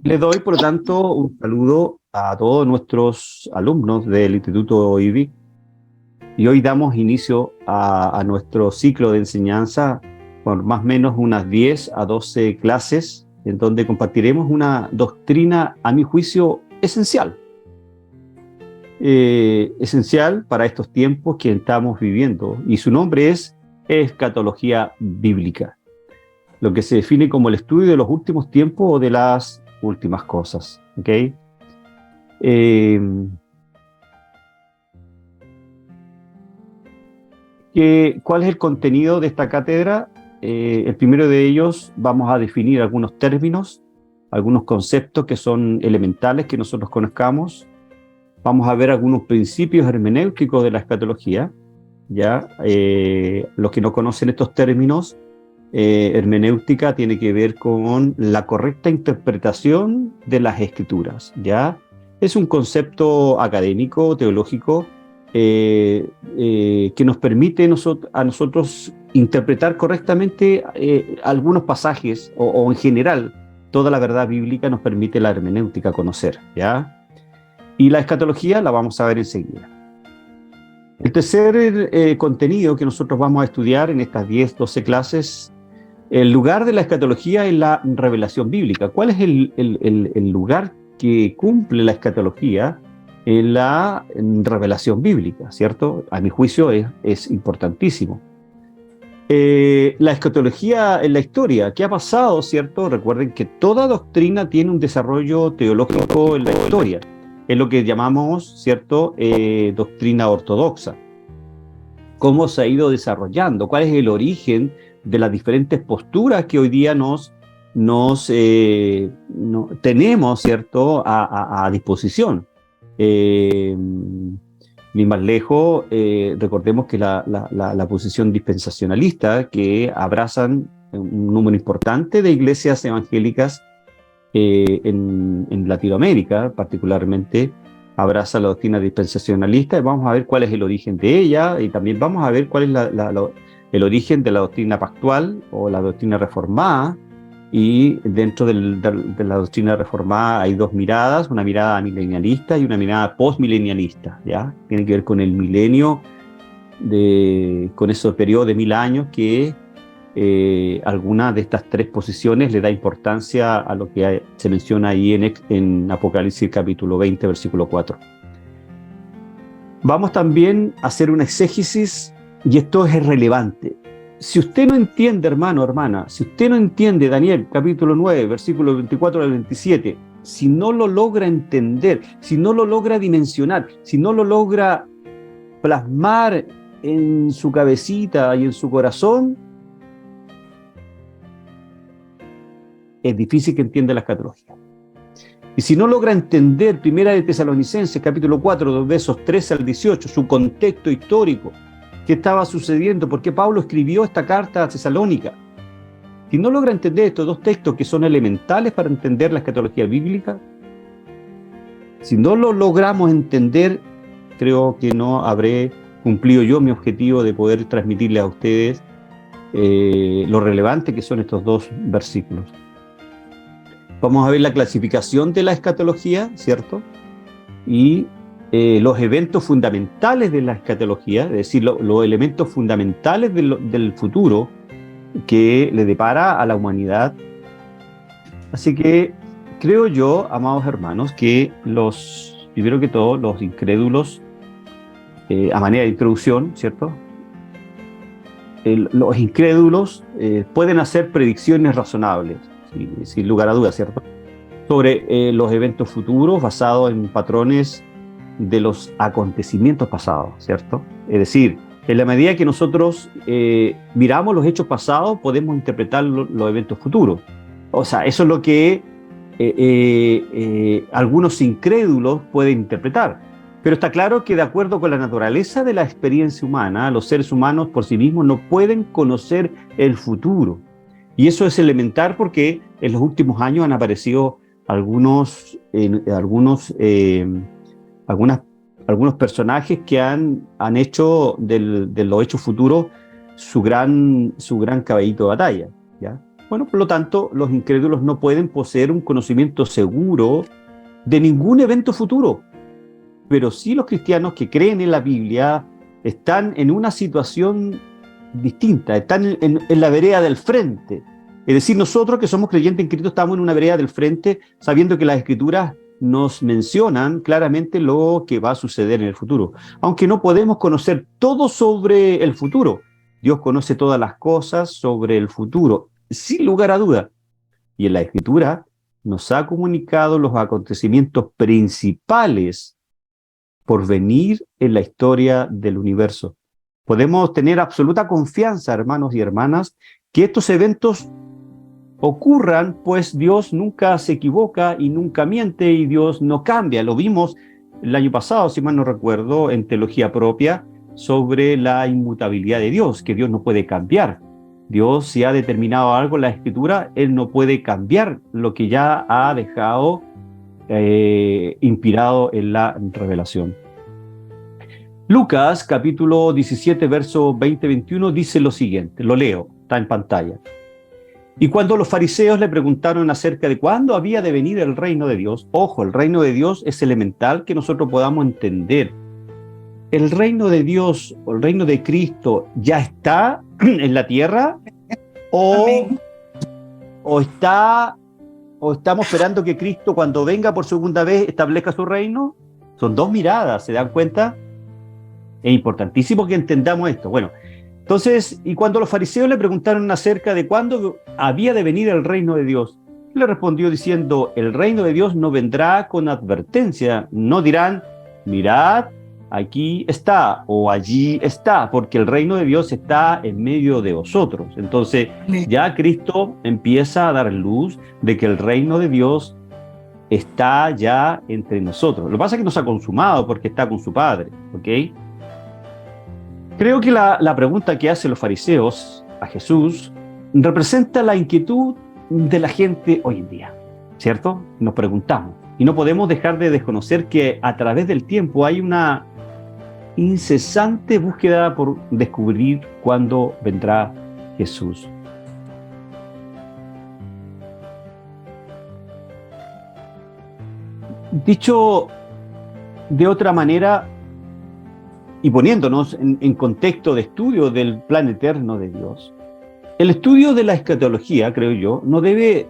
Le doy, por lo tanto, un saludo a todos nuestros alumnos del Instituto IBIC y hoy damos inicio a nuestro ciclo de enseñanza por más o menos unas 10 a 12 clases en donde compartiremos una doctrina, a mi juicio, esencial. Esencial para estos tiempos que estamos viviendo, y su nombre es escatología bíblica, lo que se define como el estudio de los últimos tiempos o de las últimas cosas. ¿Okay? ¿Cuál es el contenido de esta cátedra? El primero de ellos vamos a definir algunos términos, algunos conceptos que son elementales que nosotros conozcamos. Vamos a ver algunos principios hermenéuticos de la escatología. ¿Ya? Los que no conocen estos términos, hermenéutica tiene que ver con la correcta interpretación de las escrituras. ¿Ya? Es un concepto académico, teológico, que nos permite a nosotros interpretar correctamente algunos pasajes o en general toda la verdad bíblica nos permite la hermenéutica conocer. ¿Ya? Y la escatología la vamos a ver enseguida. El tercer contenido que nosotros vamos a estudiar en estas 10, 12 clases, el lugar de la escatología es la revelación bíblica. ¿Cuál es el lugar que cumple la escatología en la revelación bíblica? ¿Cierto? A mi juicio es importantísimo. La escatología en la historia, ¿qué ha pasado? ¿Cierto? Recuerden que toda doctrina tiene un desarrollo teológico en la historia. Es lo que llamamos, ¿cierto?, doctrina ortodoxa. ¿Cómo se ha ido desarrollando? ¿Cuál es el origen de las diferentes posturas que hoy día tenemos, ¿cierto?, a disposición? Ni más lejos, recordemos que la posición dispensacionalista, que abrazan un número importante de iglesias evangélicas en Latinoamérica, particularmente, abraza la doctrina dispensacionalista, y vamos a ver cuál es el origen de ella, y también vamos a ver cuál es el origen de la doctrina pactual o la doctrina reformada. Y dentro de la doctrina reformada hay dos miradas, una mirada milenialista y una mirada postmilenialista. ¿Ya? Tiene que ver con el milenio, con ese periodo de 1000 años que alguna de estas tres posiciones le da importancia a lo que se menciona ahí en Apocalipsis capítulo 20, versículo 4. Vamos también a hacer una exégesis, y esto es relevante. Si usted no entiende, hermano, hermana, si usted no entiende Daniel capítulo 9, versículo 24 al 27, si no lo logra entender, si no lo logra dimensionar, si no lo logra plasmar en su cabecita y en su corazón, es difícil que entienda la escatología. Y si no logra entender Primera de Tesalonicenses, capítulo 4, versos 13 al 18, su contexto histórico, qué estaba sucediendo, por qué Pablo escribió esta carta a Tesalónica, si no logra entender estos dos textos que son elementales para entender la escatología bíblica, si no lo logramos entender, creo que no habré cumplido yo mi objetivo de poder transmitirle a ustedes lo relevante que son estos dos versículos. Vamos a ver la clasificación de la escatología, ¿cierto? Y los eventos fundamentales de la escatología, es decir, los elementos fundamentales del futuro que le depara a la humanidad. Así que creo yo, amados hermanos, que primero que todo, los incrédulos, a manera de introducción, ¿cierto? Los incrédulos pueden hacer predicciones razonables, sin lugar a dudas, ¿cierto?, sobre los eventos futuros basados en patrones de los acontecimientos pasados, ¿cierto? Es decir, en la medida que nosotros miramos los hechos pasados, podemos interpretar los eventos futuros. O sea, eso es lo que algunos incrédulos pueden interpretar. Pero está claro que de acuerdo con la naturaleza de la experiencia humana, los seres humanos por sí mismos no pueden conocer el futuro. Y eso es elemental porque en los últimos años han aparecido algunos personajes que han hecho de los hechos futuros su gran caballito de batalla, ¿ya? Bueno, por lo tanto, los incrédulos no pueden poseer un conocimiento seguro de ningún evento futuro. Pero sí los cristianos que creen en la Biblia están en una situación distinta, están en la vereda del frente. Es decir, nosotros que somos creyentes en Cristo estamos en una vereda del frente, sabiendo que las Escrituras nos mencionan claramente lo que va a suceder en el futuro. Aunque no podemos conocer todo sobre el futuro, Dios conoce todas las cosas sobre el futuro, sin lugar a duda. Y en la Escritura nos ha comunicado los acontecimientos principales por venir en la historia del universo. Podemos tener absoluta confianza, hermanos y hermanas, que estos eventos ocurran, pues Dios nunca se equivoca y nunca miente y Dios no cambia. Lo vimos el año pasado, si mal no recuerdo, en Teología Propia, sobre la inmutabilidad de Dios, que Dios no puede cambiar. Dios, si ha determinado algo en la Escritura, Él no puede cambiar lo que ya ha dejado inspirado en la revelación. Lucas, capítulo 17, verso 20-21, dice lo siguiente, lo leo, está en pantalla. Y cuando los fariseos le preguntaron acerca de cuándo había de venir el reino de Dios, ojo, el reino de Dios es elemental que nosotros podamos entender. ¿El reino de Dios o el reino de Cristo ya está en la tierra? ¿O estamos esperando que Cristo, cuando venga por segunda vez, establezca su reino? Son dos miradas, ¿se dan cuenta? Es importantísimo que entendamos esto. Bueno, entonces, y cuando los fariseos le preguntaron acerca de cuándo había de venir el reino de Dios, le respondió diciendo, el reino de Dios no vendrá con advertencia, no dirán, mirad, aquí está o allí está, porque el reino de Dios está en medio de vosotros. Entonces, ya Cristo empieza a dar luz de que el reino de Dios está ya entre nosotros. Lo que pasa es que no se ha consumado porque está con su Padre, ¿ok? Creo que la pregunta que hacen los fariseos a Jesús representa la inquietud de la gente hoy en día, ¿cierto? Nos preguntamos. Y no podemos dejar de desconocer que a través del tiempo hay una incesante búsqueda por descubrir cuándo vendrá Jesús. Dicho de otra manera, y poniéndonos en contexto de estudio del plan eterno de Dios, el estudio de la escatología, creo yo, no debe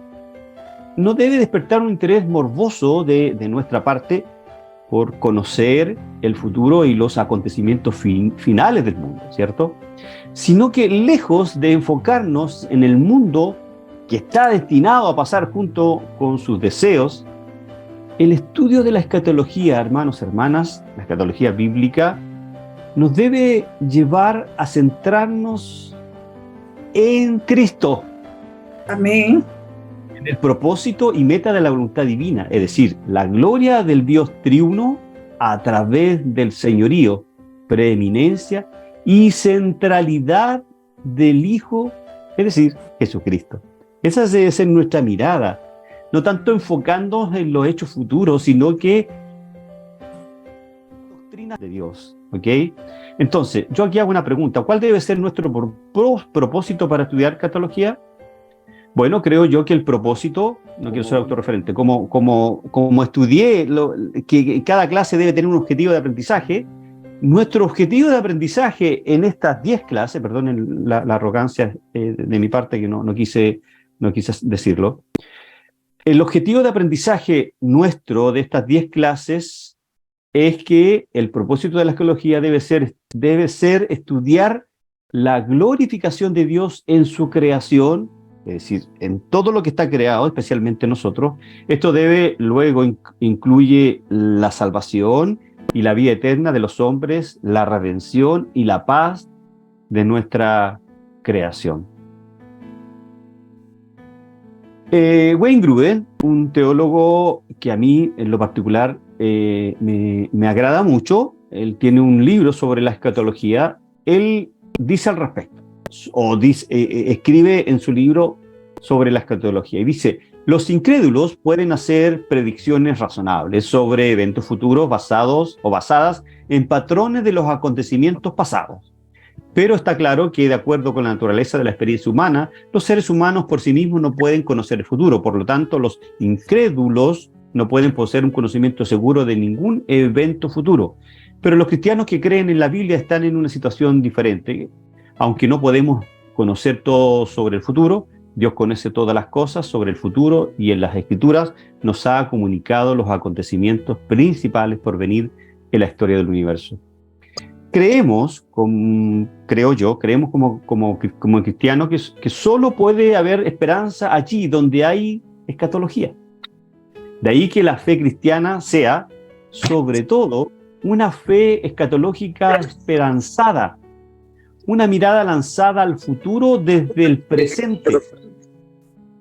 despertar un interés morboso de nuestra parte por conocer el futuro y los acontecimientos finales del mundo, ¿cierto? Sino que lejos de enfocarnos en el mundo que está destinado a pasar junto con sus deseos, el estudio de la escatología, hermanos, hermanas, la escatología bíblica, nos debe llevar a centrarnos en Cristo. Amén. En el propósito y meta de la voluntad divina, es decir, la gloria del Dios triuno a través del señorío, preeminencia y centralidad del Hijo, es decir, Jesucristo. Esa debe ser nuestra mirada, no tanto enfocándonos en los hechos futuros, sino que doctrina de Dios, ¿ok? Entonces, yo aquí hago una pregunta, ¿cuál debe ser nuestro propósito para estudiar escatología? Bueno, creo yo que el propósito, no quiero ser autorreferente, como estudié que cada clase debe tener un objetivo de aprendizaje, nuestro objetivo de aprendizaje en estas 10 clases, perdonen la arrogancia de mi parte que no quise decirlo, el objetivo de aprendizaje nuestro de estas 10 clases es que el propósito de la escatología debe ser estudiar la glorificación de Dios en su creación, es decir, en todo lo que está creado, especialmente nosotros. Esto luego incluye la salvación y la vida eterna de los hombres, la redención y la paz de nuestra creación. Wayne Grudem, un teólogo que a mí en lo particular me agrada mucho, él tiene un libro sobre la escatología, él dice al respecto, escribe en su libro sobre la escatología y dice, los incrédulos pueden hacer predicciones razonables sobre eventos futuros basadas en patrones de los acontecimientos pasados, Pero está claro que, de acuerdo con la naturaleza de la experiencia humana, los seres humanos por sí mismos no pueden conocer el futuro. Por lo tanto, los incrédulos no pueden poseer un conocimiento seguro de ningún evento futuro. Pero los cristianos que creen en la Biblia están en una situación diferente. Aunque no podemos conocer todo sobre el futuro, Dios conoce todas las cosas sobre el futuro y en las Escrituras nos ha comunicado los acontecimientos principales por venir en la historia del universo. Creemos, creemos como cristianos que solo puede haber esperanza allí donde hay escatología. De ahí que la fe cristiana sea, sobre todo, una fe escatológica esperanzada, una mirada lanzada al futuro desde el presente,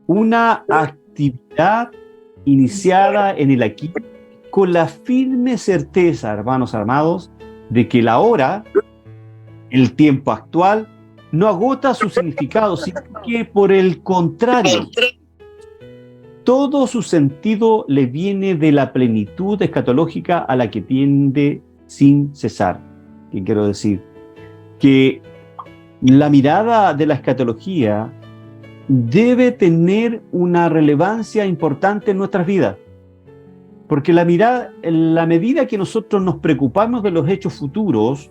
una actividad iniciada en el aquí, con la firme certeza, hermanos amados, de que la hora, el tiempo actual, no agota su significado, sino que por el contrario, todo su sentido le viene de la plenitud escatológica a la que tiende sin cesar. ¿Qué quiero decir? Que la mirada de la escatología debe tener una relevancia importante en nuestras vidas. Porque en la medida que nosotros nos preocupamos de los hechos futuros,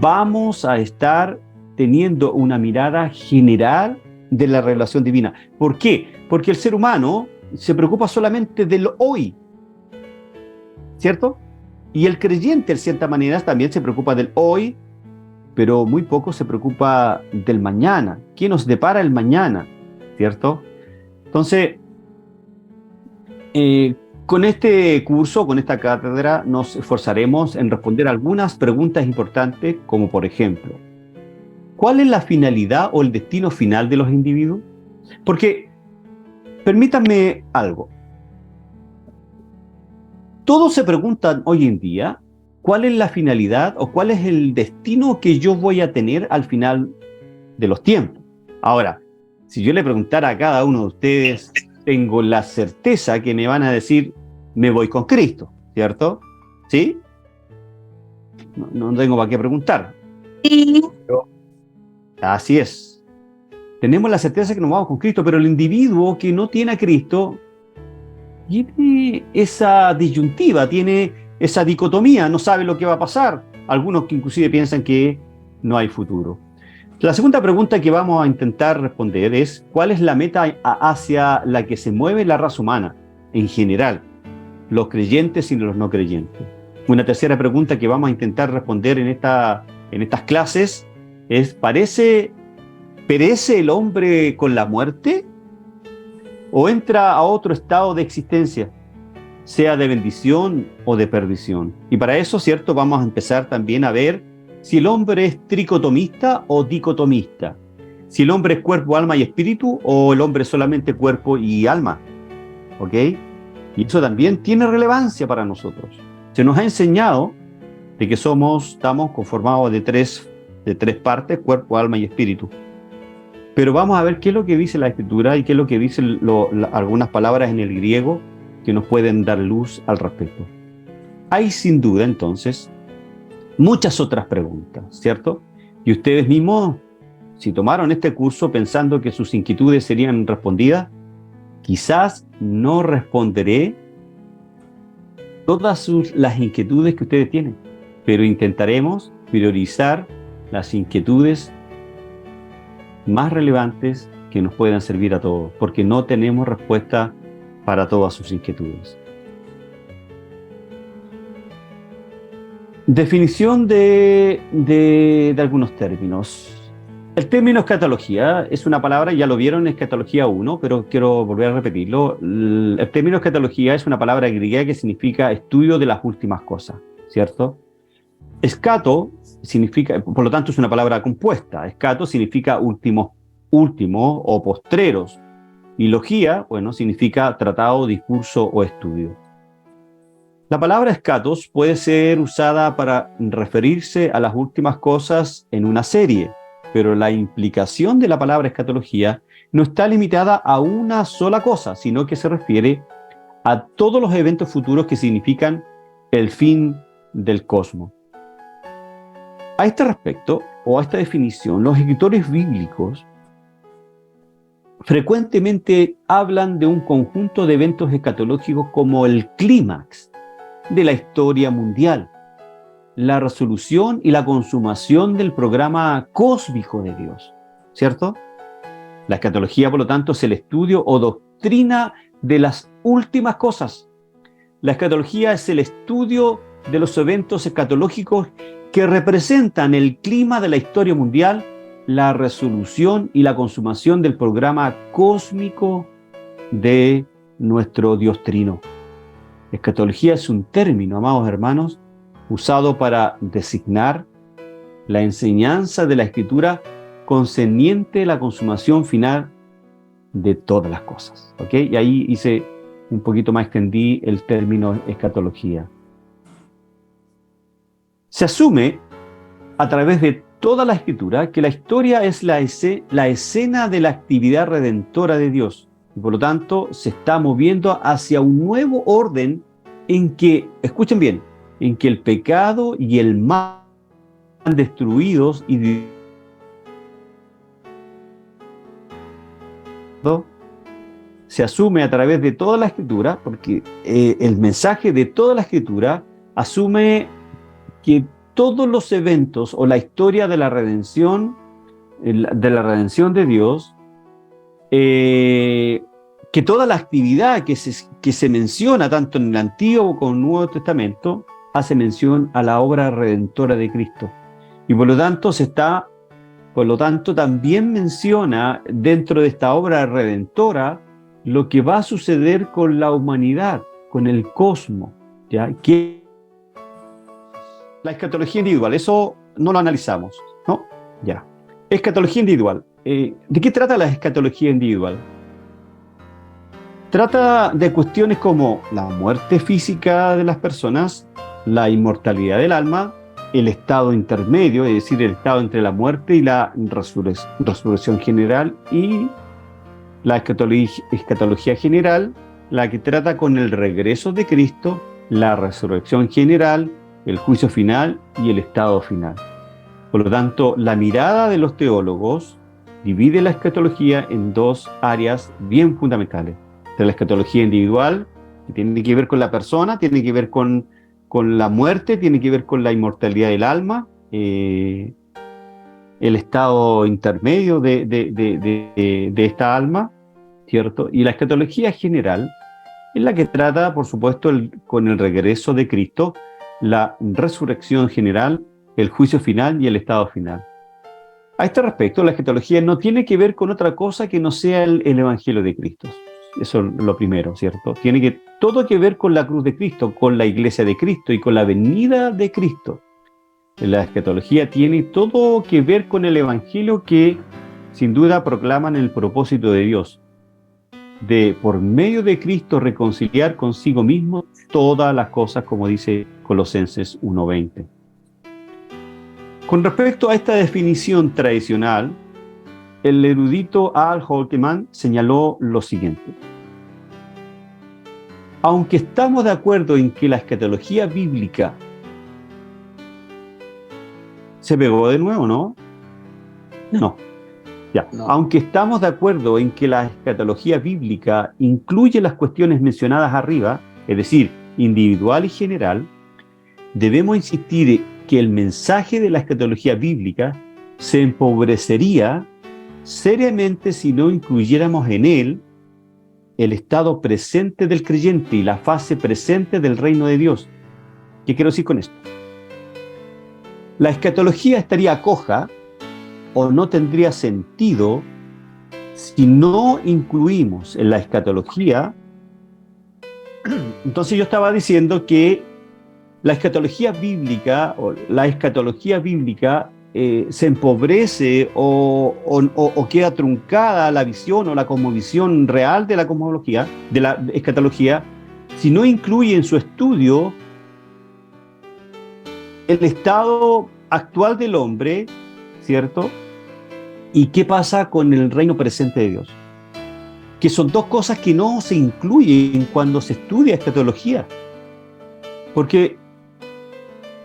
vamos a estar teniendo una mirada general de la revelación divina. ¿Por qué? Porque el ser humano se preocupa solamente del hoy, ¿cierto? Y el creyente, en cierta manera, también se preocupa del hoy, pero muy poco se preocupa del mañana. ¿Qué nos depara el mañana? ¿Cierto? Entonces, con este curso, con esta cátedra, nos esforzaremos en responder algunas preguntas importantes, como por ejemplo, ¿cuál es la finalidad o el destino final de los individuos? Porque, permítanme algo, todos se preguntan hoy en día, ¿cuál es la finalidad o cuál es el destino que yo voy a tener al final de los tiempos? Ahora, si yo le preguntara a cada uno de ustedes, tengo la certeza que me van a decir, me voy con Cristo, ¿cierto? ¿Sí? No tengo para qué preguntar. Pero, así es. Tenemos la certeza que nos vamos con Cristo, pero el individuo que no tiene a Cristo tiene esa disyuntiva, tiene esa dicotomía, no sabe lo que va a pasar. Algunos que inclusive piensan que no hay futuro. La segunda pregunta que vamos a intentar responder es, ¿cuál es la meta hacia la que se mueve la raza humana en general, los creyentes y los no creyentes? Una tercera pregunta que vamos a intentar responder en estas clases es, ¿perece el hombre con la muerte o entra a otro estado de existencia, sea de bendición o de perdición? Y para eso, ¿cierto?, vamos a empezar también a ver si el hombre es tricotomista o dicotomista, si el hombre es cuerpo, alma y espíritu o el hombre es solamente cuerpo y alma, ¿ok? Y eso también tiene relevancia para nosotros. Se nos ha enseñado de que estamos conformados de tres partes, cuerpo, alma y espíritu. Pero vamos a ver qué es lo que dice la Escritura y qué es lo que dicen algunas palabras en el griego que nos pueden dar luz al respecto. Hay sin duda, entonces, muchas otras preguntas, ¿cierto? Y ustedes mismos, si tomaron este curso pensando que sus inquietudes serían respondidas, quizás no responderé todas las inquietudes que ustedes tienen, pero intentaremos priorizar las inquietudes más relevantes que nos puedan servir a todos, porque no tenemos respuesta para todas sus inquietudes. Definición de algunos términos. El término escatología es una palabra, ya lo vieron en Escatología 1, pero quiero volver a repetirlo. El término escatología es una palabra griega que significa estudio de las últimas cosas, ¿cierto? Escato significa, por lo tanto es una palabra compuesta. Escato significa último o postreros. Y logía, bueno, significa tratado, discurso o estudio. La palabra escatos puede ser usada para referirse a las últimas cosas en una serie, pero la implicación de la palabra escatología no está limitada a una sola cosa, sino que se refiere a todos los eventos futuros que significan el fin del cosmos. A este respecto, o a esta definición, los escritores bíblicos frecuentemente hablan de un conjunto de eventos escatológicos como el clímax de la historia mundial, la resolución y la consumación del programa cósmico de Dios, ¿cierto? La escatología, por lo tanto, es el estudio o doctrina de las últimas cosas. La escatología es el estudio de los eventos escatológicos que representan el clima de la historia mundial, la resolución y la consumación del programa cósmico de nuestro Dios Trino. Escatología es un término, amados hermanos, usado para designar la enseñanza de la Escritura concerniente a la consumación final de todas las cosas. ¿Ok? Y ahí hice un poquito más, extendí el término escatología. Se asume a través de toda la Escritura que la historia es la escena de la actividad redentora de Dios. Y por lo tanto, se está moviendo hacia un nuevo orden en que, escuchen bien, en que el pecado y el mal están destruidos y se asume a través de toda la Escritura, porque el mensaje de toda la Escritura asume que todos los eventos o la historia de la redención de Dios, que toda la actividad que se menciona tanto en el Antiguo como en el Nuevo Testamento hace mención a la obra redentora de Cristo. Y por lo tanto también menciona dentro de esta obra redentora lo que va a suceder con la humanidad, con el cosmos, ¿ya? Que la escatología individual, eso no lo analizamos, ¿no? Ya. Escatología individual. ¿De qué trata la escatología individual? Trata de cuestiones como la muerte física de las personas, la inmortalidad del alma, el estado intermedio, es decir, el estado entre la muerte y la resurrección general, y la escatología general, la que trata con el regreso de Cristo, la resurrección general, el juicio final y el estado final. Por lo tanto, la mirada de los teólogos divide la escatología en dos áreas bien fundamentales. De la escatología individual, que tiene que ver con la persona, tiene que ver con la muerte, tiene que ver con la inmortalidad del alma, el estado intermedio de esta alma, ¿cierto? Y la escatología general es la que trata, por supuesto, con el regreso de Cristo, la resurrección general, el juicio final y el estado final. A este respecto, la escatología no tiene que ver con otra cosa que no sea el Evangelio de Cristo. Eso es lo primero, ¿cierto? Tiene todo que ver con la cruz de Cristo, con la iglesia de Cristo y con la venida de Cristo. La escatología tiene todo que ver con el Evangelio que, sin duda, proclaman el propósito de Dios, de, por medio de Cristo, reconciliar consigo mismo todas las cosas, como dice Colosenses 1:20. Con respecto a esta definición tradicional, el erudito Al Holkeman señaló lo siguiente: aunque estamos de acuerdo en que la escatología bíblica se pegó de nuevo, ¿no? No. Ya. No. Aunque estamos de acuerdo en que la escatología bíblica incluye las cuestiones mencionadas arriba, es decir, individual y general, debemos insistir que el mensaje de la escatología bíblica se empobrecería seriamente si no incluyéramos en él el estado presente del creyente y la fase presente del reino de Dios. ¿Qué quiero decir con esto? La escatología estaría coja o no tendría sentido si no incluimos en la escatología. Entonces yo estaba diciendo que la escatología bíblica se empobrece o queda truncada la visión o la cosmovisión real de la cosmología, de la escatología, si no incluye en su estudio el estado actual del hombre, ¿cierto? ¿Y qué pasa con el reino presente de Dios? Que son dos cosas que no se incluyen cuando se estudia escatología, porque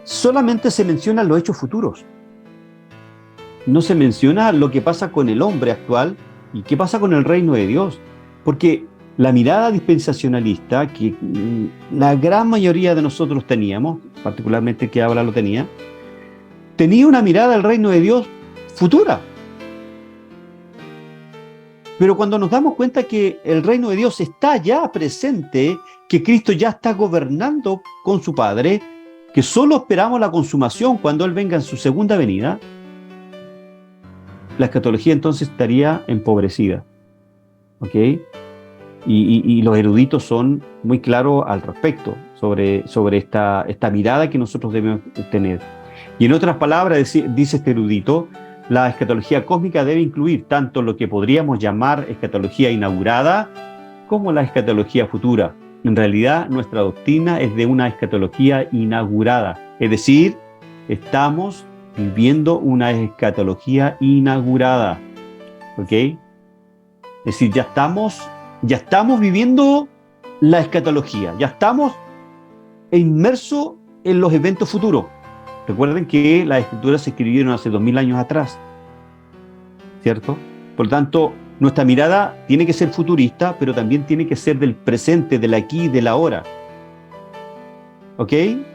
solamente se mencionan los hechos futuros. no se menciona lo que pasa con el hombre actual y qué pasa con el reino de Dios. Porque la mirada dispensacionalista, que la gran mayoría de nosotros teníamos, particularmente que habla lo tenía una mirada al reino de Dios futura. Pero cuando nos damos cuenta que el reino de Dios está ya presente, que Cristo ya está gobernando con su Padre, que solo esperamos la consumación cuando Él venga en su segunda venida, la escatología entonces estaría empobrecida. ¿Ok? Y los eruditos son muy claros al respecto sobre esta mirada que nosotros debemos tener. Y en otras palabras, dice este erudito, la escatología cósmica debe incluir tanto lo que podríamos llamar escatología inaugurada como la escatología futura. En realidad, nuestra doctrina es de una escatología inaugurada, es decir, estamos viviendo una escatología inaugurada. ¿Ok? Es decir, ya estamos viviendo la escatología, ya estamos inmersos en los eventos futuros. Recuerden que las escrituras se escribieron hace 2000 años atrás, ¿cierto? Por lo tanto, nuestra mirada tiene que ser futurista, pero también tiene que ser del presente, del aquí y del ahora. ¿Ok?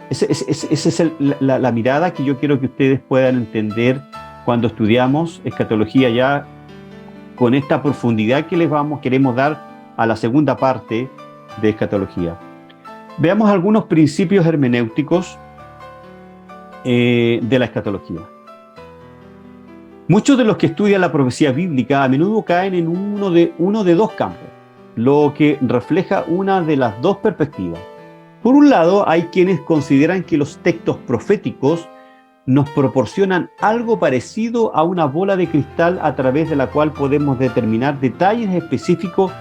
Esa es la mirada que yo quiero que ustedes puedan entender cuando estudiamos escatología ya con esta profundidad que queremos dar a la segunda parte de escatología. Veamos algunos principios hermenéuticos de la escatología. Muchos de los que estudian la profecía bíblica a menudo caen en uno de dos campos, lo que refleja una de las dos perspectivas. Por un lado, hay quienes consideran que los textos proféticos nos proporcionan algo parecido a una bola de cristal a través de la cual podemos determinar detalles específicos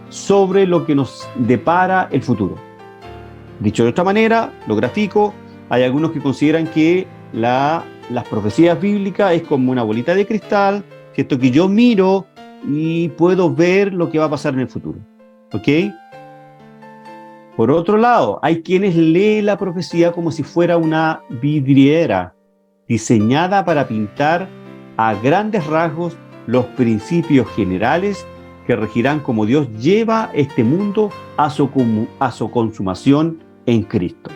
sobre lo que nos depara el futuro. Dicho de otra manera, lo grafico, hay algunos que consideran que las profecías bíblicas es como una bolita de cristal, ¿cierto? Que yo miro y puedo ver lo que va a pasar en el futuro. ¿Ok? Por otro lado, hay quienes leen la profecía como si fuera una vidriera diseñada para pintar a grandes rasgos los principios generales que regirán cómo Dios lleva este mundo a su consumación en Cristo.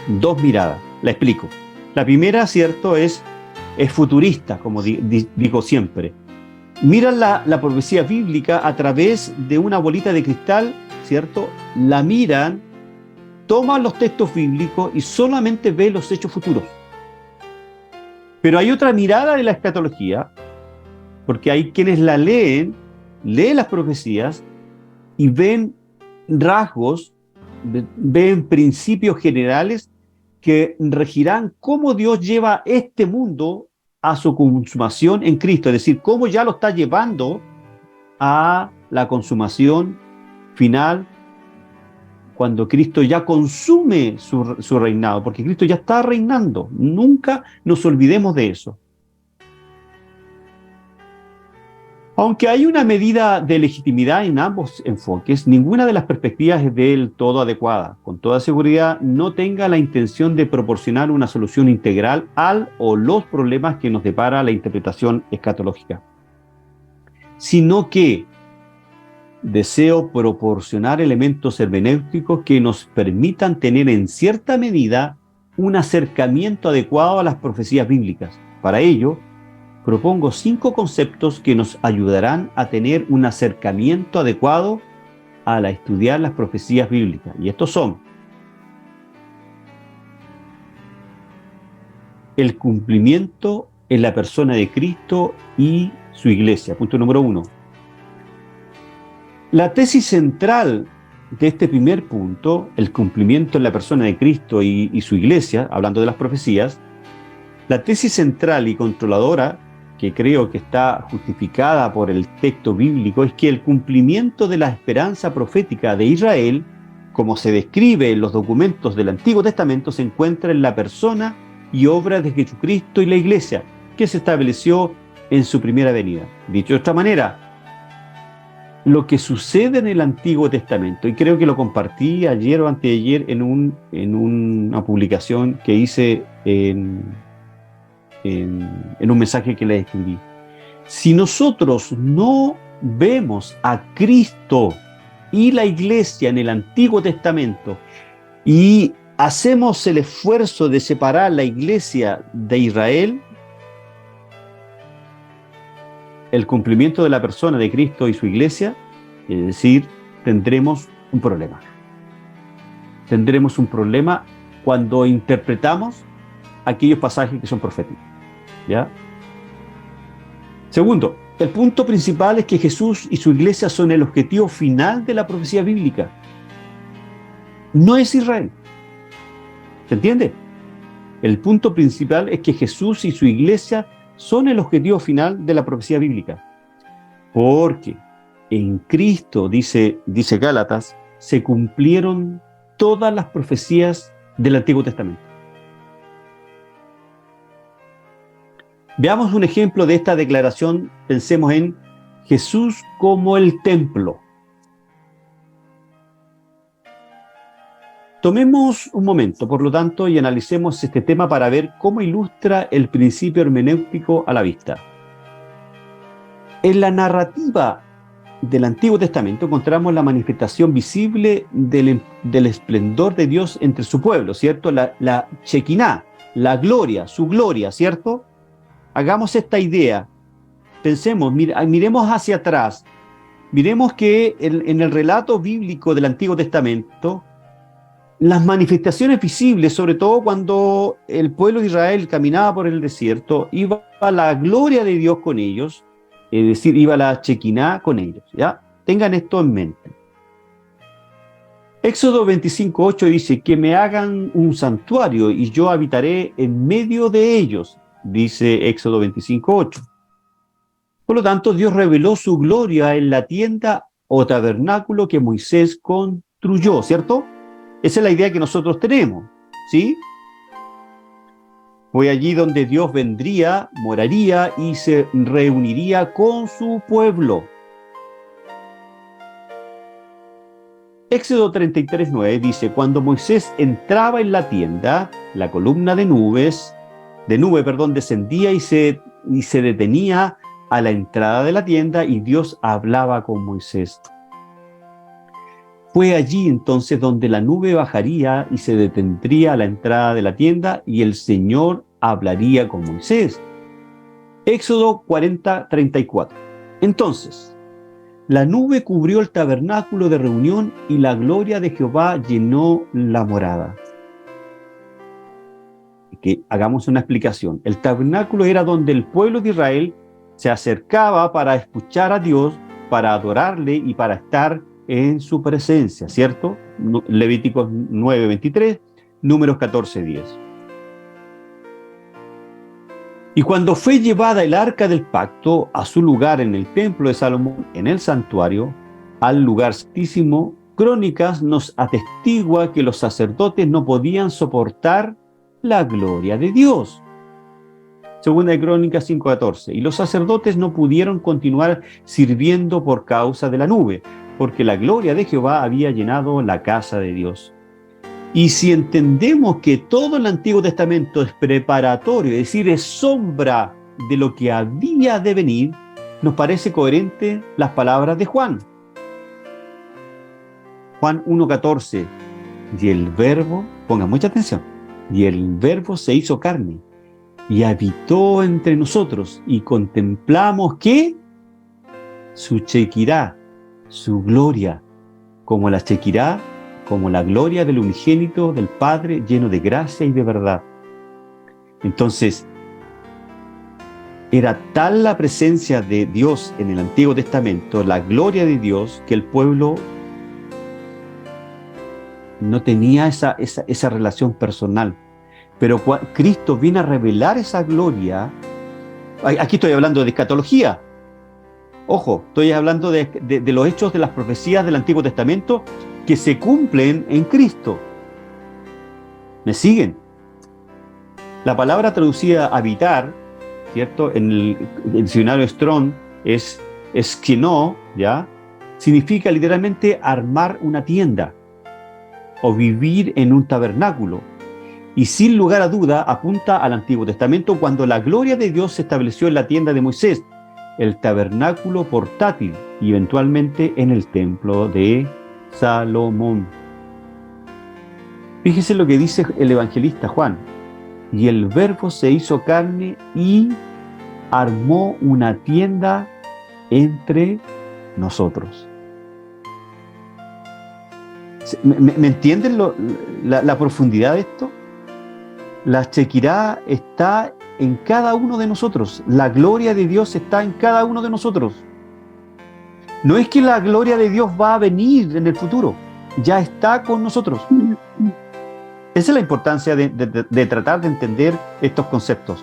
Dos miradas, la explico. La primera, cierto, es futurista, como digo siempre. Miran la profecía bíblica a través de una bolita de cristal, ¿cierto? La miran, toman los textos bíblicos y solamente ven los hechos futuros. Pero hay otra mirada de la escatología, porque hay quienes leen las profecías y ven rasgos, ven principios generales que regirán cómo Dios lleva este mundo a su consumación en Cristo, es decir, cómo ya lo está llevando a la consumación final cuando Cristo ya consume su reinado, porque Cristo ya está reinando. Nunca nos olvidemos de eso. Aunque hay una medida de legitimidad en ambos enfoques, ninguna de las perspectivas es del todo adecuada. Con toda seguridad, no tenga la intención de proporcionar una solución integral al o los problemas que nos depara la interpretación escatológica, sino que deseo proporcionar elementos hermenéuticos que nos permitan tener en cierta medida un acercamiento adecuado a las profecías bíblicas. Para ello, propongo 5 conceptos que nos ayudarán a tener un acercamiento adecuado al estudiar las profecías bíblicas. Y estos son: el cumplimiento en la persona de Cristo y su iglesia. Punto número 1. La tesis central de este primer punto, el cumplimiento en la persona de Cristo y su iglesia, hablando de las profecías, la tesis central y controladora, que creo que está justificada por el texto bíblico, es que el cumplimiento de la esperanza profética de Israel, como se describe en los documentos del Antiguo Testamento, se encuentra en la persona y obra de Jesucristo y la iglesia, que se estableció en su primera venida. Dicho de otra manera, lo que sucede en el Antiguo Testamento, y creo que lo compartí ayer o anteayer en una publicación que hice en en un mensaje que les escribí. Si nosotros no vemos a Cristo y la iglesia en el Antiguo Testamento y hacemos el esfuerzo de separar la iglesia de Israel, el cumplimiento de la persona de Cristo y su iglesia, es decir, tendremos un problema. Tendremos un problema cuando interpretamos aquellos pasajes que son proféticos, ¿ya? Segundo, el punto principal es que Jesús y su iglesia son el objetivo final de la profecía bíblica. No es Israel. ¿Se entiende? El punto principal es que Jesús y su iglesia son el objetivo final de la profecía bíblica. Porque en Cristo, dice Gálatas, se cumplieron todas las profecías del Antiguo Testamento. Veamos un ejemplo de esta declaración. Pensemos en Jesús como el templo. Tomemos un momento, por lo tanto, y analicemos este tema para ver cómo ilustra el principio hermenéutico a la vista. En la narrativa del Antiguo Testamento encontramos la manifestación visible del esplendor de Dios entre su pueblo, ¿cierto? La Shekinah, la gloria, su gloria, ¿cierto? Hagamos esta idea, pensemos, miremos hacia atrás, miremos que en el relato bíblico del Antiguo Testamento, las manifestaciones visibles, sobre todo cuando el pueblo de Israel caminaba por el desierto, iba la gloria de Dios con ellos, es decir, iba la Shekinah con ellos, ¿ya? Tengan esto en mente. Éxodo 25:8 dice, que me hagan un santuario y yo habitaré en medio de ellos, dice Éxodo 25:8. Por lo tanto, Dios reveló su gloria en la tienda o tabernáculo que Moisés construyó, ¿cierto? Esa es la idea que nosotros tenemos, ¿sí? Fue allí donde Dios vendría, moraría y se reuniría con su pueblo. Éxodo 33:9 dice, cuando Moisés entraba en la tienda, la columna de nube, descendía y se detenía a la entrada de la tienda y Dios hablaba con Moisés. Fue allí entonces donde la nube bajaría y se detendría a la entrada de la tienda y el Señor hablaría con Moisés. Éxodo 40:34. Entonces, la nube cubrió el tabernáculo de reunión y la gloria de Jehová llenó la morada. Que hagamos una explicación. El tabernáculo era donde el pueblo de Israel se acercaba para escuchar a Dios, para adorarle y para estar en su presencia, ¿cierto? Levíticos 9:23, Números 14:10. Y cuando fue llevada el arca del pacto a su lugar en el templo de Salomón, en el santuario, al lugar santísimo, Crónicas nos atestigua que los sacerdotes no podían soportar la gloria de Dios. Segunda de Crónicas 5:14. Y los sacerdotes no pudieron continuar sirviendo por causa de la nube, porque la gloria de Jehová había llenado la casa de Dios. Y si entendemos que todo el Antiguo Testamento es preparatorio, es decir, es sombra de lo que había de venir, nos parece coherente las palabras de Juan. Juan 1:14. Y el verbo, pongan mucha atención, y el verbo se hizo carne y habitó entre nosotros y contemplamos que su Shekinah, su gloria, como la Shekinah, como la gloria del unigénito del Padre, lleno de gracia y de verdad. Entonces, era tal la presencia de Dios en el Antiguo Testamento, la gloria de Dios, que el pueblo no tenía esa relación personal. Pero Cristo viene a revelar esa gloria. Aquí estoy hablando de escatología. Ojo, estoy hablando de los hechos de las profecías del Antiguo Testamento que se cumplen en Cristo. ¿Me siguen? La palabra traducida habitar, ¿cierto? En el diccionario Strong es esquenó, ¿ya? Significa literalmente armar una tienda o vivir en un tabernáculo. y sin lugar a duda apunta al Antiguo Testamento cuando la gloria de Dios se estableció en la tienda de Moisés, el tabernáculo portátil y eventualmente en el templo de Salomón. Fíjese lo que dice el evangelista Juan. Y el Verbo se hizo carne y armó una tienda entre nosotros. ¿Me entienden la profundidad de esto? La Shekinah está en cada uno de nosotros. La gloria de Dios está en cada uno de nosotros. No es que la gloria de Dios va a venir en el futuro, ya está con nosotros. Esa es la importancia de tratar de entender estos conceptos.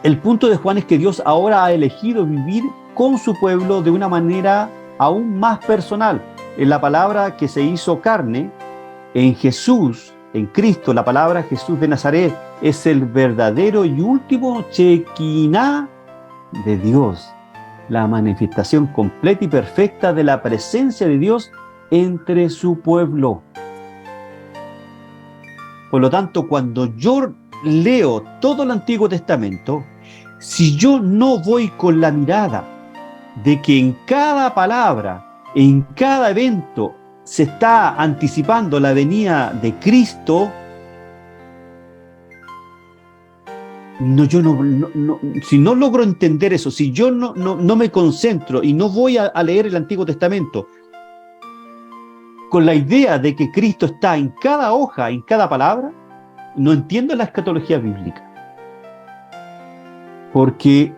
El punto de Juan es que Dios ahora ha elegido vivir con su pueblo de una manera aún más personal. En la palabra que se hizo carne, en Jesús, en Cristo, la palabra Jesús de Nazaret es el verdadero y último Shekinah de Dios, la manifestación completa y perfecta de la presencia de Dios entre su pueblo. Por lo tanto, cuando yo leo todo el Antiguo Testamento, si yo no voy con la mirada de que en cada palabra, en cada evento, se está anticipando la venida de Cristo, si no logro entender eso, si yo no me concentro y no voy a leer el Antiguo Testamento con la idea de que Cristo está en cada hoja, en cada palabra, no entiendo la escatología bíblica. Porque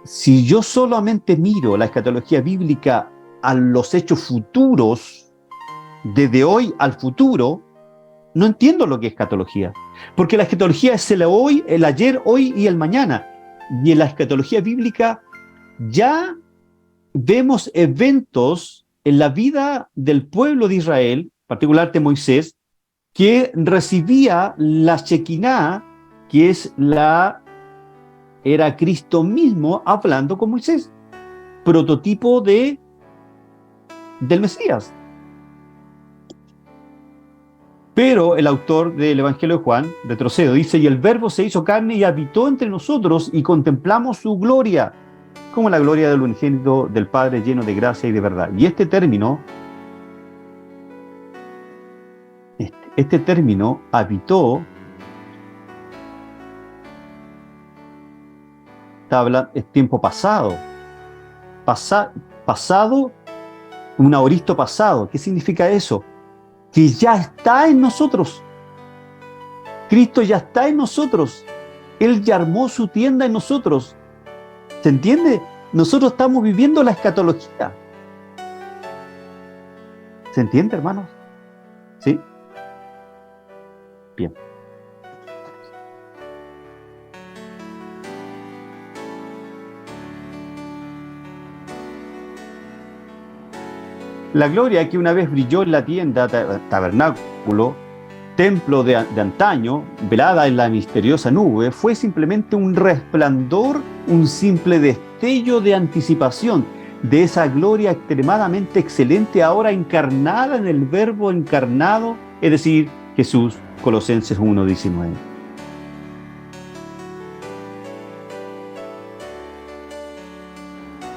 si yo solamente miro la escatología bíblica a los hechos futuros, desde hoy al futuro, no entiendo lo que es escatología. Porque la escatología es el hoy, el ayer, hoy y el mañana. Y en la escatología bíblica ya vemos eventos en la vida del pueblo de Israel, particularmente Moisés, que recibía la Shekinah, que era Cristo mismo hablando con Moisés, prototipo del Mesías. Pero el autor del Evangelio de Juan, retrocedo, dice, y el Verbo se hizo carne y habitó entre nosotros y contemplamos su gloria, como la gloria del unigénito del Padre lleno de gracia y de verdad. Y este término, habitó, es tiempo pasado, pasado, un aoristo pasado. ¿Qué significa eso? Que ya está en nosotros. Cristo ya está en nosotros. Él ya armó su tienda en nosotros. ¿Se entiende? Nosotros estamos viviendo la escatología. ¿Se entiende, hermanos? ¿Sí? Bien. La gloria que una vez brilló en la tienda, tabernáculo, templo de antaño, velada en la misteriosa nube, fue simplemente un resplandor, un simple destello de anticipación de esa gloria extremadamente excelente ahora encarnada en el Verbo encarnado, es decir, Jesús, Colosenses 1:19.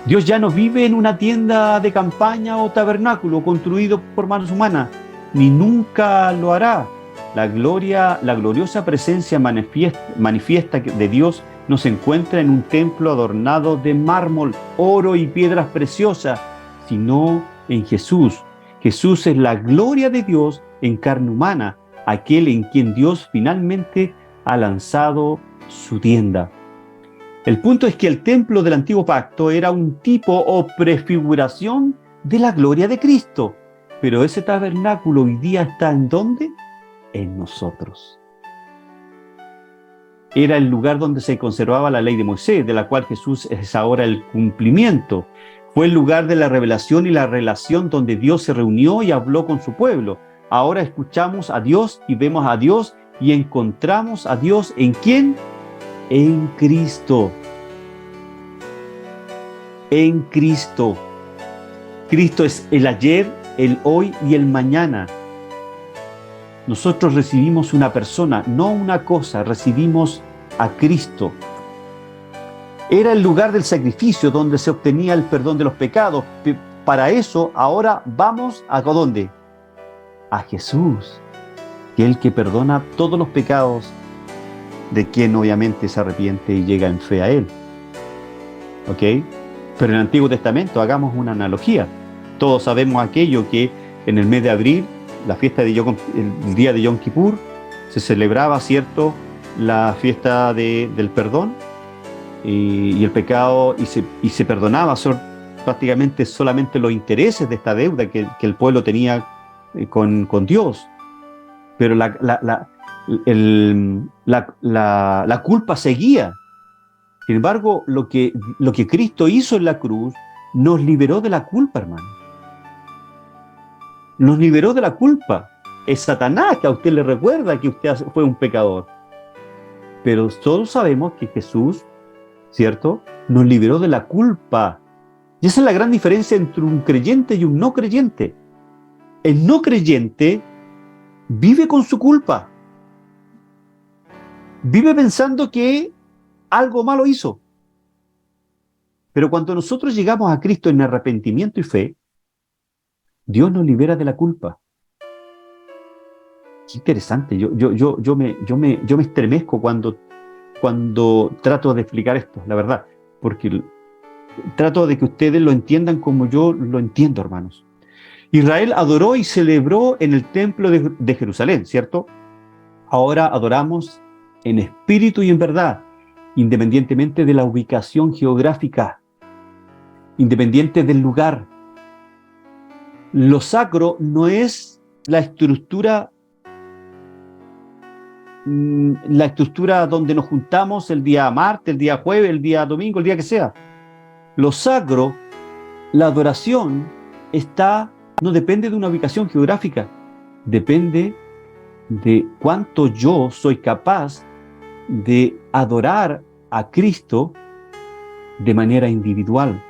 Dios ya no vive en una tienda de campaña o tabernáculo construido por manos humanas, ni nunca lo hará. La gloriosa presencia manifiesta de Dios no se encuentra en un templo adornado de mármol, oro y piedras preciosas, sino en Jesús. Jesús es la gloria de Dios en carne humana, aquel en quien Dios finalmente ha lanzado su tienda. El punto es que el templo del antiguo pacto era un tipo o prefiguración de la gloria de Cristo. Pero ese tabernáculo hoy día está ¿en dónde? En nosotros. Era el lugar donde se conservaba la ley de Moisés, de la cual Jesús es ahora el cumplimiento. Fue el lugar de la revelación y la relación donde Dios se reunió y habló con su pueblo. Ahora escuchamos a Dios y vemos a Dios y encontramos a Dios ¿en quién? En Cristo. En Cristo. Cristo es el ayer, el hoy y el mañana. Nosotros recibimos una persona, no una cosa, recibimos a Cristo. Era el lugar del sacrificio donde se obtenía el perdón de los pecados. Para eso, ahora vamos ¿a dónde? A Jesús, que es el que perdona todos los pecados de quien obviamente se arrepiente y llega en fe a Él. ¿Ok? Pero en el Antiguo Testamento, hagamos una analogía. Todos sabemos aquello que en el mes de abril, la fiesta de el día de Yom Kippur, se celebraba, ¿cierto?, la fiesta del perdón y el pecado, y se perdonaba prácticamente solamente los intereses de esta deuda que el pueblo tenía con Dios. Pero la culpa seguía. Sin embargo, lo que Cristo hizo en la cruz nos liberó de la culpa, hermano. Nos liberó de la culpa. Es Satanás que a usted le recuerda que usted fue un pecador. Pero todos sabemos que Jesús, ¿cierto?, nos liberó de la culpa. Y esa es la gran diferencia entre un creyente y un no creyente. El no creyente vive con su culpa. Vive pensando que algo malo hizo. Pero cuando nosotros llegamos a Cristo en arrepentimiento y fe, Dios nos libera de la culpa. Qué interesante. Yo me estremezco cuando trato de explicar esto, la verdad, porque trato de que ustedes lo entiendan como yo lo entiendo, hermanos. Israel adoró y celebró en el templo de Jerusalén, ¿cierto? Ahora adoramos en espíritu y en verdad, independientemente de la ubicación geográfica, independiente del lugar. Lo sacro no es la estructura donde nos juntamos el día martes, el día jueves, el día domingo, el día que sea. Lo sacro, la adoración, no depende de una ubicación geográfica, depende de cuánto yo soy capaz de adorar a Cristo de manera individual.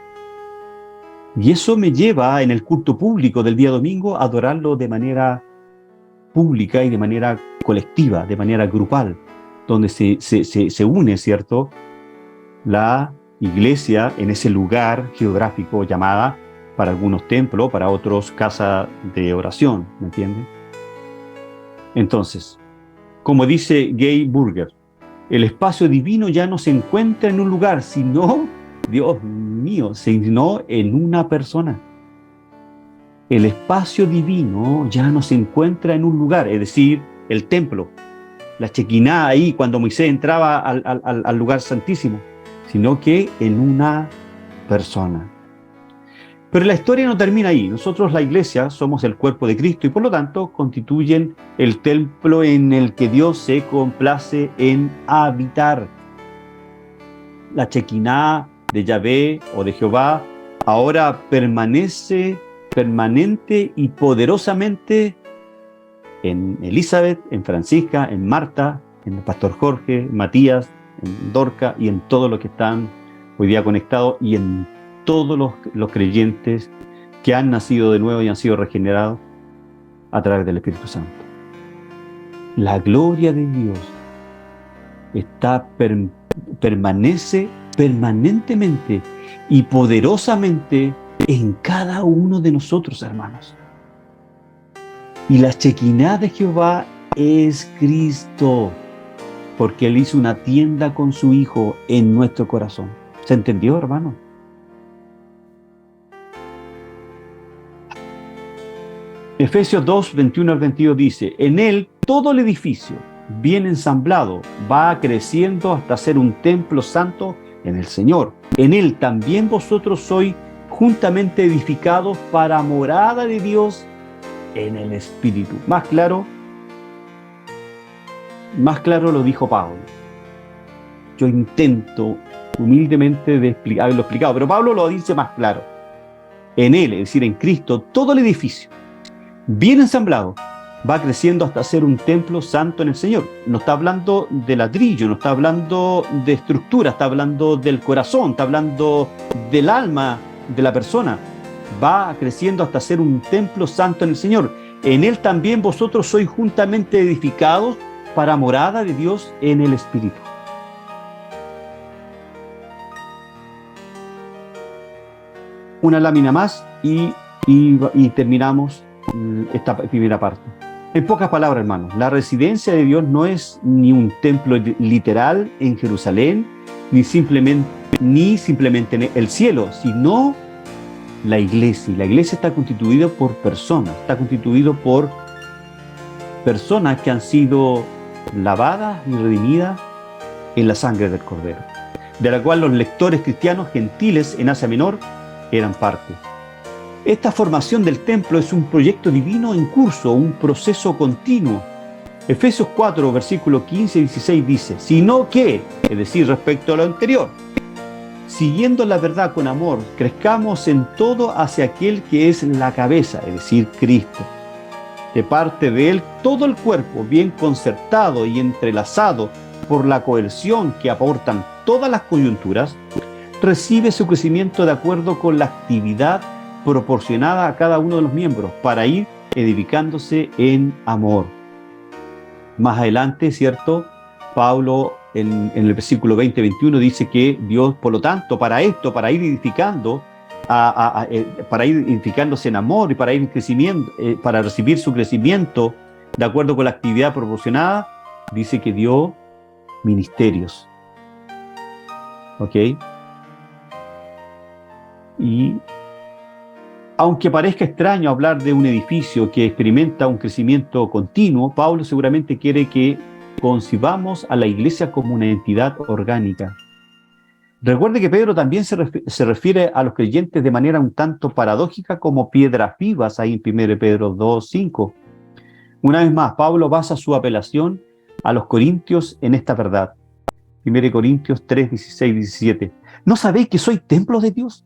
Y eso me lleva en el culto público del día domingo a adorarlo de manera pública y de manera colectiva, de manera grupal, donde se une, ¿cierto?, la iglesia en ese lugar geográfico llamada, para algunos templos, para otros casa de oración, ¿me entienden? Entonces, como dice Gay Burger, el espacio divino ya no se encuentra en un lugar, sino, Dios mío, sino en una persona. El espacio divino ya no se encuentra en un lugar, es decir, el templo, la Shekinah ahí cuando Moisés entraba al lugar santísimo, sino que en una persona. Pero la historia no termina ahí. Nosotros, la iglesia, somos el cuerpo de Cristo y por lo tanto constituyen el templo en el que Dios se complace en habitar. La Shekinah de Yahvé o de Jehová ahora permanece permanente y poderosamente en Elizabeth, en Francisca, en Marta, en el pastor Jorge, en Matías, en Dorca y en todos los que están hoy día conectados y en todos los creyentes que han nacido de nuevo y han sido regenerados a través del Espíritu Santo. La gloria de Dios permanece permanentemente y poderosamente en cada uno de nosotros, hermanos. Y la Shekinah de Jehová es Cristo, porque Él hizo una tienda con su Hijo en nuestro corazón. ¿Se entendió, hermano? Efesios 2, 21 al 22 dice: en Él todo el edificio, bien ensamblado, va creciendo hasta ser un templo santo en el Señor. En Él también vosotros sois juntamente edificados para morada de Dios en el Espíritu. Más claro lo dijo Pablo. Yo intento humildemente de haberlo explicado, pero Pablo lo dice más claro. En Él, es decir, en Cristo, todo el edificio, bien ensamblado, va creciendo hasta ser un templo santo en el Señor. No está hablando de ladrillo, no está hablando de estructura, está hablando del corazón, está hablando del alma de la persona. Va creciendo hasta ser un templo santo en el Señor. en Él también vosotros sois juntamente edificados para morada de Dios en el Espíritu. Una lámina más y terminamos esta primera parte. En pocas palabras, hermanos, la residencia de Dios no es ni un templo literal en Jerusalén, ni simplemente en el cielo, sino la iglesia. Y la iglesia está constituida por personas, está constituido por personas que han sido lavadas y redimidas en la sangre del Cordero, de la cual los lectores cristianos gentiles en Asia Menor eran parte. Esta formación del templo es un proyecto divino en curso, un proceso continuo. Efesios 4, versículos 15 y 16 dice, sino que, es decir, respecto a lo anterior, siguiendo la verdad con amor, crezcamos en todo hacia aquel que es la cabeza, es decir, Cristo. De parte de Él, todo el cuerpo, bien concertado y entrelazado por la cohesión que aportan todas las coyunturas, recibe su crecimiento de acuerdo con la actividad proporcionada a cada uno de los miembros para ir edificándose en amor. Más adelante, ¿cierto? Pablo en el versículo 20-21 dice que Dios, por lo tanto, para esto, para ir edificando, para ir edificándose en amor y para ir crecimiento, para recibir su crecimiento de acuerdo con la actividad proporcionada, dice que dio ministerios. ¿Ok? Y aunque parezca extraño hablar de un edificio que experimenta un crecimiento continuo, Pablo seguramente quiere que concibamos a la iglesia como una entidad orgánica. Recuerde que Pedro también se refiere a los creyentes de manera un tanto paradójica como piedras vivas ahí en 1 Pedro 2:5. Una vez más, Pablo basa su apelación a los corintios en esta verdad. 1 Corintios 3:16-17. ¿No sabéis que sois templo de Dios?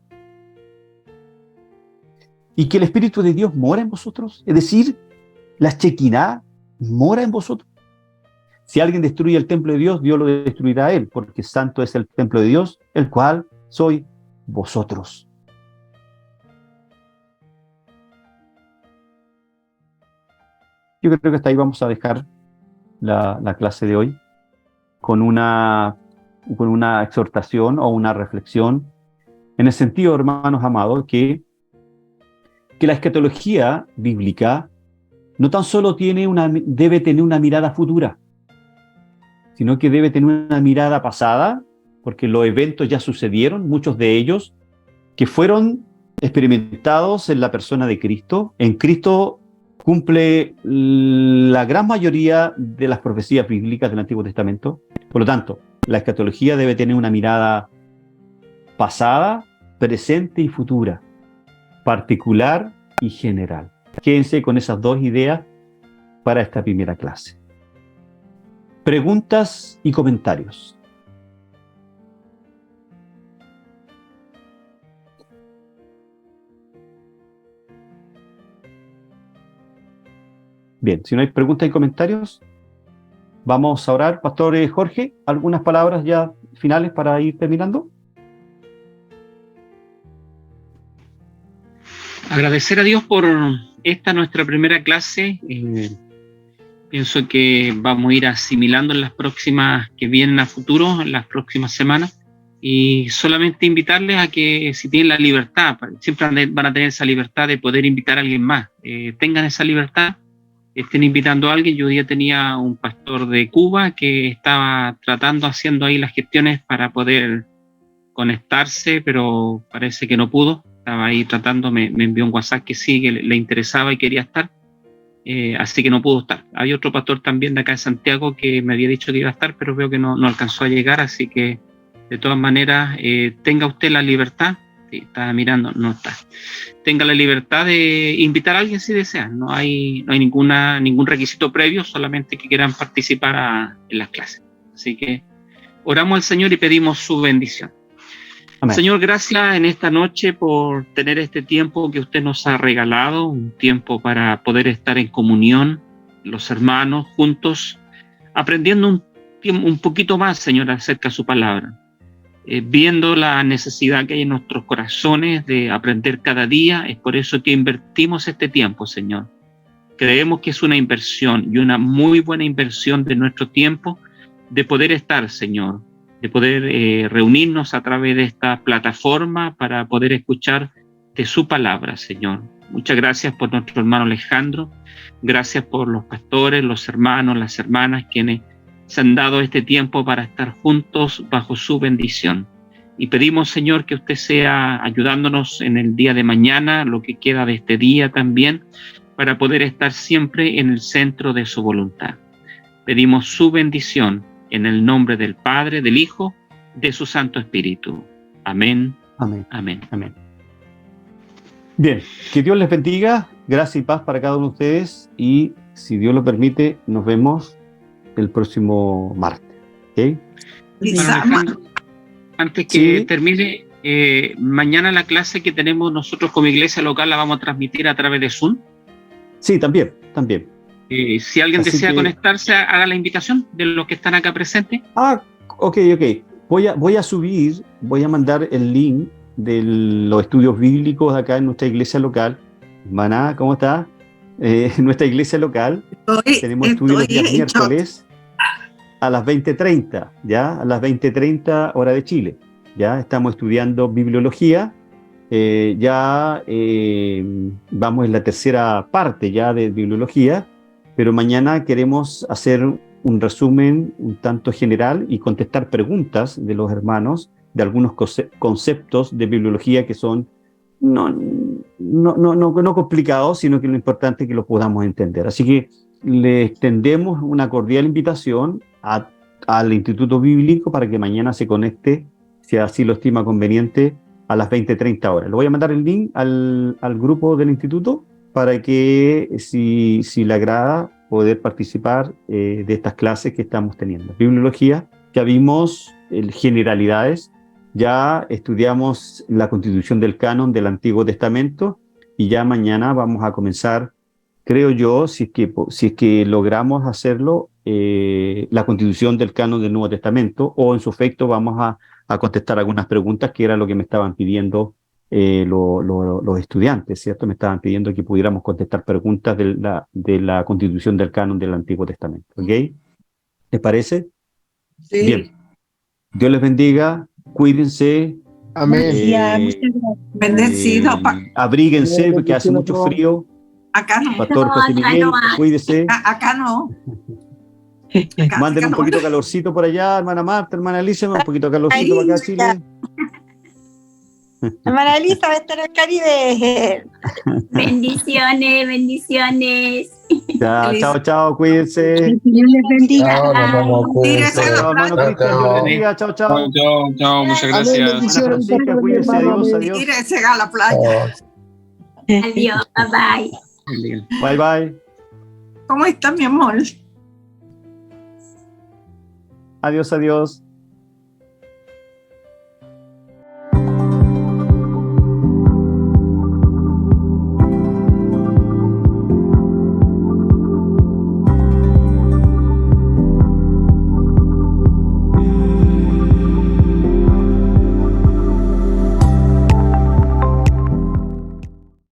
Y que el Espíritu de Dios mora en vosotros, es decir, la Shekinah mora en vosotros. Si alguien destruye el templo de Dios, Dios lo destruirá a él, porque santo es el templo de Dios, el cual sois vosotros. Yo creo que hasta ahí vamos a dejar la clase de hoy con una exhortación o una reflexión en el sentido, hermanos amados, que la escatología bíblica no tan solo debe tener una mirada futura, sino que debe tener una mirada pasada, porque los eventos ya sucedieron, muchos de ellos, que fueron experimentados en la persona de Cristo. En Cristo cumple la gran mayoría de las profecías bíblicas del Antiguo Testamento. Por lo tanto, la escatología debe tener una mirada pasada, presente y futura, particular y general. Quédense con esas dos ideas para esta primera clase. Preguntas y comentarios. Bien, si no hay preguntas y comentarios, vamos a orar. Pastor Jorge, ¿algunas palabras ya finales para ir terminando? Agradecer a Dios por esta nuestra primera clase. Pienso que vamos a ir asimilando en las próximas que vienen a futuro, en las próximas semanas, y solamente invitarles a que si tienen la libertad, siempre van a tener esa libertad de poder invitar a alguien más, tengan esa libertad, estén invitando a alguien. Yo hoy día tenía un pastor de Cuba que estaba haciendo ahí las gestiones para poder conectarse, pero parece que no pudo. Estaba ahí tratando, me envió un WhatsApp que sí, que le interesaba y quería estar, así que no pudo estar. Había otro pastor también de acá de Santiago que me había dicho que iba a estar, pero veo que no alcanzó a llegar, así que de todas maneras, tenga usted la libertad, sí, estaba mirando, no está, tenga la libertad de invitar a alguien si desea. No hay ningún requisito previo, solamente que quieran participar en las clases. Así que oramos al Señor y pedimos su bendición. Amén. Señor, gracias en esta noche por tener este tiempo que usted nos ha regalado, un tiempo para poder estar en comunión, los hermanos, juntos, aprendiendo un poquito más, Señor, acerca de su palabra, viendo la necesidad que hay en nuestros corazones de aprender cada día. Es por eso que invertimos este tiempo, Señor. Creemos que es una inversión y una muy buena inversión de nuestro tiempo de poder estar, Señor, de poder reunirnos a través de esta plataforma para poder escuchar de su palabra, Señor. Muchas gracias por nuestro hermano Alejandro, gracias por los pastores, los hermanos, las hermanas, quienes se han dado este tiempo para estar juntos bajo su bendición. Y pedimos, Señor, que usted sea ayudándonos en el día de mañana, lo que queda de este día también, para poder estar siempre en el centro de su voluntad. Pedimos su bendición en el nombre del Padre, del Hijo, de su Santo Espíritu. Amén. Amén. Amén. Amén. Bien, que Dios les bendiga, gracia y paz para cada uno de ustedes y si Dios lo permite, nos vemos el próximo martes. ¿Okay? Bueno, antes que termine, mañana la clase que tenemos nosotros como iglesia local la vamos a transmitir a través de Zoom. Sí, también. Si alguien desea conectarse, haga la invitación de los que están acá presentes. Ok. Voy a mandar el link de los estudios bíblicos acá en nuestra iglesia local. Maná, ¿cómo está? En nuestra iglesia local tenemos estudios los días miércoles a las 20:30, ¿ya? A las 20:30 hora de Chile. Ya estamos estudiando bibliología. Vamos en la tercera parte ya de bibliología, pero mañana queremos hacer un resumen un tanto general y contestar preguntas de los hermanos de algunos conceptos de bibliología que son no complicados, sino que lo importante es que los podamos entender. Así que le extendemos una cordial invitación al Instituto Bíblico para que mañana se conecte, si así lo estima conveniente, a las 20:30 horas. Le voy a mandar el link al grupo del instituto para que, si le agrada, poder participar de estas clases que estamos teniendo. Bibliología, ya vimos generalidades, ya estudiamos la constitución del canon del Antiguo Testamento y ya mañana vamos a comenzar, creo yo, si es que logramos hacerlo, la constitución del canon del Nuevo Testamento, o en su efecto vamos a contestar algunas preguntas que era lo que me estaban pidiendo los estudiantes, ¿cierto? Me estaban pidiendo que pudiéramos contestar preguntas de la constitución del canon del Antiguo Testamento, ¿ok? ¿Les parece? Sí. Bien. Dios les bendiga, cuídense. Amén. Bendecido. Abríguense porque hace mucho frío. Acá no. Pastor José Miguel, cuídese. Acá no. Manden un poquito de calorcito por allá, hermana Marta, hermana Alicia, un poquito de calorcito para acá, Chile. Hermana Elisa va a estar en el Caribe. Bendiciones. Chao, cuídense. Dios les bendiga. Hermano Cristian, Dios les bendiga. Chao, muchas gracias. Hermana Francisca, cuídense, adiós. Tírese a la playa. Adiós, bye. Bye. ¿Cómo está mi amor? Adiós.